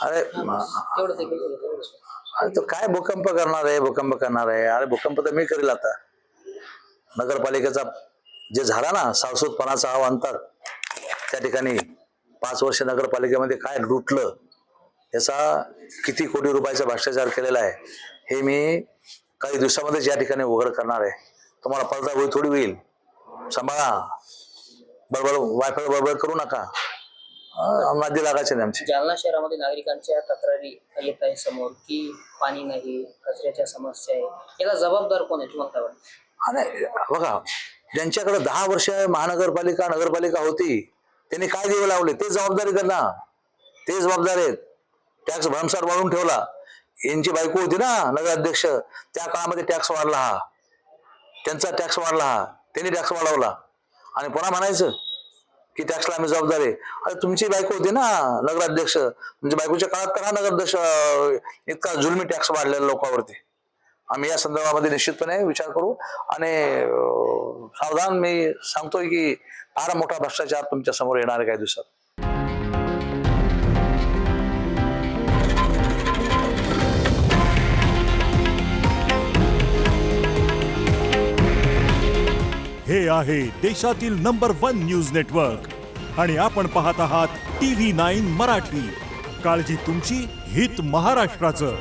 अरे अरे तो काय भूकंप करणार आहे, भूकंप करणार आहे? अरे भूकंप तर मी करेल आता. नगरपालिकेचा जे झाला ना सावसूतपणाचा अवांतर, त्या ठिकाणी 5 वर्ष नगरपालिकेमध्ये काय लुटलं, याचा किती कोटी रुपयाचा भ्रष्टाचार केलेला आहे हे मी काही दिवसामध्येच या ठिकाणी उघड करणार आहे. तुम्हाला पडदा थोडी होईल. सांभाळा, बरोबर वायफाय बरोबर करू नका. नादी लागायचे नाही आमची. जालना शहरामध्ये नागरिकांच्या तक्रारी येत आहे समोर की पाणी नाही, कचऱ्याच्या समस्या आहे. याला जबाबदार कोण आहे तुम्हाला काय वाटतं? अरे बघा, ज्यांच्याकडे 10 वर्ष महानगरपालिका नगरपालिका होती त्यांनी काय दिवे लावले ते जबाबदारी त्यांना, ते जबाबदार आहेत. टॅक्स भरमसाठ वाढवून ठेवला. यांची बायको होती ना नगराध्यक्ष, त्या काळामध्ये टॅक्स वाढला हा, त्यांचा टॅक्स वाढला हा, त्यांनी टॅक्स वाढवला आणि पुन्हा म्हणायचं की टॅक्सला आम्ही जबाबदार आहे. अरे तुमची बायको होती ना नगराध्यक्ष, म्हणजे बायकोच्या काळात करा नगराध्यक्ष इतका जुलमी टॅक्स वाढलेला लोकांवरती. आम्ही या संदर्भामध्ये निश्चितपणे विचार करू आणि सावधान मी सांगतोय की फार मोठा भ्रष्टाचार तुमच्या समोर येणार आहे काही दिवसात. हे आहे देशातील नंबर 1 न्यूज नेटवर्क आणि आपण पाहत आहात TV9 मराठी. काळजी तुमची, हित महाराष्ट्राचं.